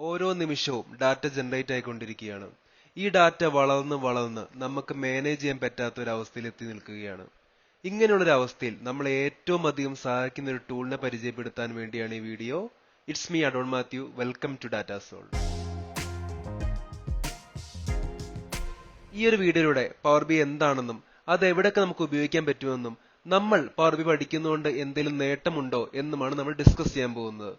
ഓരോ നിമിഷവും data generate ആയിക്കൊണ്ടിരിക്കുകയാണ്. ഈ ഡാറ്റ വളർന്ന് നമുക്ക് മാനേജ് ചെയ്യാൻ പറ്റാത്ത ഒരു അവസ്ഥയിൽ എത്തി നിൽക്കുകയാണ്. ഇങ്ങനെയുള്ളൊരു അവസ്ഥയിൽ നമ്മളെ ഏറ്റവും അധികം സഹായിക്കുന്ന ഒരു ടൂളിനെ പരിചയപ്പെടുത്താൻ വേണ്ടിയാണ് ഈ video. It's me Adon Mathew. Welcome to Data Soul. ഈ ഒരു വീഡിയോയിലൂടെ പവർബി എന്താണെന്നും അത് എവിടെയൊക്കെ നമുക്ക് ഉപയോഗിക്കാൻ പറ്റുമെന്നും നമ്മൾ പവർബി പഠിക്കുന്നതുകൊണ്ട് എന്തെങ്കിലും നേട്ടമുണ്ടോ എന്നുമാണ് നമ്മൾ ഡിസ്കസ് ചെയ്യാൻ പോകുന്നത്.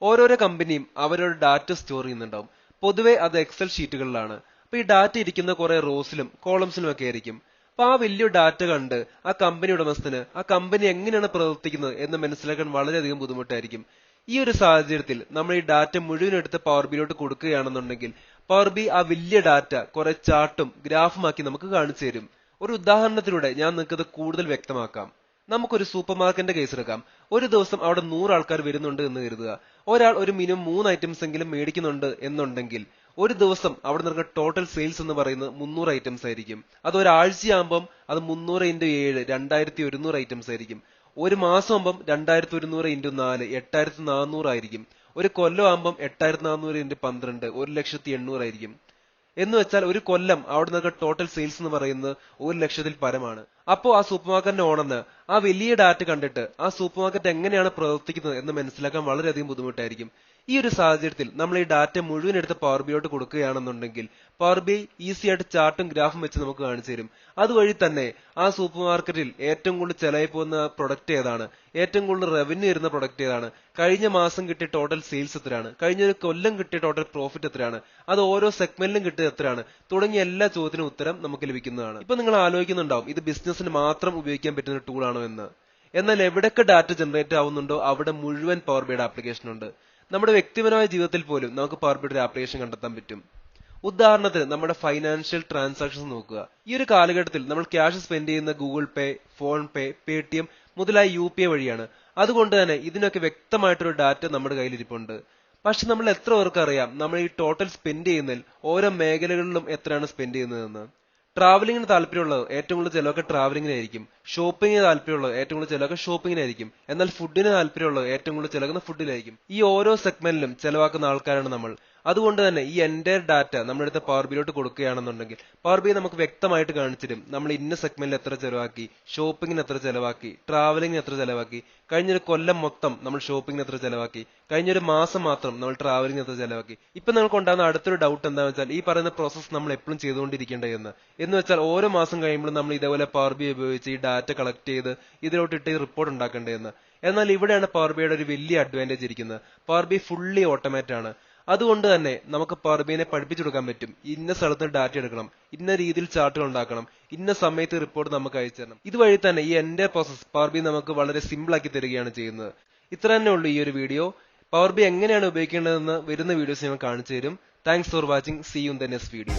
ഓരോരോ കമ്പനിയും അവരുടെ ഡാറ്റ സ്റ്റോർ ചെയ്യുന്നുണ്ടാവും. പൊതുവെ അത് എക്സൽ ഷീറ്റുകളിലാണ്. അപ്പൊ ഈ ഡാറ്റ ഇരിക്കുന്ന കുറെ റോസിലും കോളംസിലും ഒക്കെ ആയിരിക്കും. അപ്പൊ ആ വലിയ ഡാറ്റ കണ്ട് ആ കമ്പനി ഉടമസ്ഥന് ആ കമ്പനി എങ്ങനെയാണ് പ്രവർത്തിക്കുന്നത് എന്ന് മനസ്സിലാക്കാൻ വളരെയധികം ബുദ്ധിമുട്ടായിരിക്കും. ഈ ഒരു സാഹചര്യത്തിൽ നമ്മൾ ഈ ഡാറ്റ മുഴുവൻ എടുത്ത് പവർബിയിലോട്ട് കൊടുക്കുകയാണെന്നുണ്ടെങ്കിൽ പവർബി ആ വലിയ ഡാറ്റ കുറെ ചാർട്ടും ഗ്രാഫുമാക്കി നമുക്ക് കാണിച്ചു തരും. ഒരു ഉദാഹരണത്തിലൂടെ ഞാൻ നിങ്ങൾക്ക് കൂടുതൽ വ്യക്തമാക്കാം. നമുക്കൊരു സൂപ്പർ മാർക്കറ്റിന്റെ കേസ് എടുക്കാം. ഒരു ദിവസം അവിടെ 100 ആൾക്കാർ വരുന്നുണ്ട് എന്ന് കരുതുക. ഒരാൾ ഒരു മിനിമം 3 ഐറ്റംസ് എങ്കിലും മേടിക്കുന്നുണ്ട് എന്നുണ്ടെങ്കിൽ ഒരു ദിവസം അവിടെ നടക്കുന്ന ടോട്ടൽ സെയിൽസ് എന്ന് പറയുന്നത് 300 ഐറ്റംസ് ആയിരിക്കും. അത് ഒരാഴ്ചയാകുമ്പം അത് 300 × 7 2100 ഐറ്റംസ് ആയിരിക്കും. ഒരു മാസം ആകുമ്പം 2100 × 4 8400 ആയിരിക്കും. ഒരു കൊല്ലം ആകുമ്പം 8400 × 12 1,80,000 ആയിരിക്കും. എന്ന് വെച്ചാൽ ഒരു കൊല്ലം അവിടെ നിന്നൊക്കെ ടോട്ടൽ സെയിൽസ് എന്ന് പറയുന്നത് 1,00,000-ൽ പരമാണ്. അപ്പോ ആ സൂപ്പർ മാർക്കറ്റിന്റെ ഓണറിന് ആ വലിയ ഡാറ്റ കണ്ടിട്ട് ആ സൂപ്പർ മാർക്കറ്റ് എങ്ങനെയാണ് പ്രവർത്തിക്കുന്നത് എന്ന് മനസ്സിലാക്കാൻ വളരെയധികം ബുദ്ധിമുട്ടായിരിക്കും. ഈ ഒരു സാഹചര്യത്തിൽ നമ്മൾ ഈ ഡാറ്റ മുഴുവൻ എടുത്ത് പവർബിയോട്ട് കൊടുക്കുകയാണെന്നുണ്ടെങ്കിൽ പവർബി ഈസി ആയിട്ട് ചാർട്ടും ഗ്രാഫും വെച്ച് നമുക്ക് കാണിച്ചു തരും. അതുവഴി തന്നെ ആ സൂപ്പർ മാർക്കറ്റിൽ ഏറ്റവും കൂടുതൽ ചെലവായി പോകുന്ന പ്രൊഡക്റ്റ് ഏതാണ്, ഏറ്റവും കൂടുതൽ റവന്യൂ വരുന്ന പ്രൊഡക്റ്റ് ഏതാണ്, കഴിഞ്ഞ മാസം കിട്ടിയ ടോട്ടൽ സെയിൽസ് എത്രയാണ്, കഴിഞ്ഞ ഒരു കൊല്ലം കിട്ടിയ ടോട്ടൽ പ്രോഫിറ്റ് എത്രയാണ്, അത് ഓരോ സെഗ്മെന്റിലും കിട്ടിയത് എത്രയാണ് തുടങ്ങിയ എല്ലാ ചോദ്യത്തിനും ഉത്തരം നമുക്ക് ലഭിക്കുന്നതാണ്. ഇപ്പൊ നിങ്ങൾ ആലോചിക്കുന്നുണ്ടാവും ഇത് ബിസിനസിന് മാത്രം ഉപയോഗിക്കാൻ പറ്റുന്ന ടൂൾ ആണോ എന്ന്. എന്നാൽ എവിടെയൊക്കെ ഡാറ്റ ജനറേറ്റ് ആവുന്നുണ്ടോ അവിടെ മുഴുവൻ പവർബിയുടെ ആപ്ലിക്കേഷൻ ഉണ്ട്. നമ്മുടെ വ്യക്തിപരമായ ജീവിതത്തിൽ പോലും നമുക്ക് പവർബിയുടെ ഒരു ആപ്ലിക്കേഷൻ കണ്ടെത്താൻ പറ്റും. ഉദാഹരണത്തിന് നമ്മുടെ ഫൈനാൻഷ്യൽ ട്രാൻസാക്ഷൻസ് നോക്കുക. ഈ ഒരു കാലഘട്ടത്തിൽ നമ്മൾ ക്യാഷ് സ്പെൻഡ് ചെയ്യുന്ന ഗൂഗിൾ പേ, ഫോൺ പേ, പേടിഎം മുതലായ UPI വഴിയാണ്. അതുകൊണ്ട് തന്നെ ഇതിനൊക്കെ വ്യക്തമായിട്ടൊരു ഡാറ്റ നമ്മുടെ കയ്യിലിരിപ്പുണ്ട്. പക്ഷെ നമ്മൾ എത്ര പേർക്ക് അറിയാം നമ്മൾ ഈ ടോട്ടൽ സ്പെൻഡ് ചെയ്യുന്നതിൽ ഓരോ മേഖലകളിലും എത്രയാണ് സ്പെൻഡ് ചെയ്യുന്നതെന്ന്. ട്രാവലിംഗിന് താല്പര്യമുള്ളത് ഏറ്റവും കൂടുതൽ ചിലവൊക്കെ ട്രാവലിംഗിനായിരിക്കും. ഷോപ്പിംഗിന് താല്പര്യമുള്ളത് ഏറ്റവും കൂടുതൽ ചിലവൊക്കെ ഷോപ്പിംഗിനായിരിക്കും. എന്നാൽ ഫുഡിന് താല്പര്യമുള്ളത് ഏറ്റവും കൂടുതൽ ചിലവുന്ന ഫുഡിലായിരിക്കും. ഈ ഓരോ സെഗ്മെന്റിലും ചെലവാക്കുന്ന ആൾക്കാരാണ് നമ്മൾ. അതുകൊണ്ട് തന്നെ ഈ എൻറ്റയർ ഡാറ്റ നമ്മളെടുത്ത് പവർബിയിലോട്ട് കൊടുക്കുകയാണെന്നുണ്ടെങ്കിൽ പവർബി നമുക്ക് വ്യക്തമായിട്ട് കാണിച്ചിരും നമ്മൾ ഇന്ന സെഗ്മെന്റിൽ എത്ര ചെലവാക്കി, ഷോപ്പിംഗിന് എത്ര ചെലവാക്കി, ട്രാവലിംഗിന് എത്ര ചെലവാക്കി, കഴിഞ്ഞൊരു കൊല്ലം മൊത്തം നമ്മൾ ഷോപ്പിംഗിന് എത്ര ചെലവാക്കി, കഴിഞ്ഞൊരു മാസം മാത്രം നമ്മൾ ട്രാവലിംഗിന് എത്ര ചെലവാക്കി. ഇപ്പൊ നമുക്ക് ഉണ്ടാകുന്ന അടുത്തൊരു ഡൗട്ട് എന്താണെന്ന് വെച്ചാൽ ഈ പറയുന്ന പ്രോസസ് നമ്മൾ എപ്പോഴും ചെയ്തുകൊണ്ടിരിക്കേണ്ടതെന്ന്. എന്ന് വെച്ചാൽ ഓരോ മാസം കഴിയുമ്പോഴും നമ്മൾ ഇതേപോലെ പവർബി ഉപയോഗിച്ച് ഈ ഡാറ്റ കളക്ട് ചെയ്ത് ഇതിലോട്ടിട്ട് റിപ്പോർട്ട് ഉണ്ടാക്കേണ്ടതെന്ന്. എന്നാൽ ഇവിടെയാണ് പവർബിയുടെ ഒരു വലിയ അഡ്വാൻറ്റേജ് ഇരിക്കുന്നത്. പവർബി ഫുള്ളി ഓട്ടോമേറ്റ് ആണ്. അതുകൊണ്ട് തന്നെ നമുക്ക് പവർബിനെ പഠിപ്പിച്ചു കൊടുക്കാൻ പറ്റും. ഇന്ന സ്ഥലത്ത് ഡാറ്റ എടുക്കണം, ഇന്ന രീതിയിൽ ചാർട്ടുകൾ ഉണ്ടാക്കണം, ഇന്ന സമയത്ത് റിപ്പോർട്ട് നമുക്ക് അയച്ചു തരണം. ഇതുവഴി തന്നെ ഈ എന്റെ പ്രോസസ് പവർബി നമുക്ക് വളരെ സിമ്പിൾ ആക്കി തരികയാണ് ചെയ്യുന്നത്. ഇത്ര തന്നെ ഉള്ളൂ ഈ ഒരു വീഡിയോ. പവർബി എങ്ങനെയാണ് ഉപയോഗിക്കേണ്ടതെന്ന് വരുന്ന വീഡിയോസ് ഞാൻ കാണിച്ചു തരും. Thanks for watching. See you in the next video.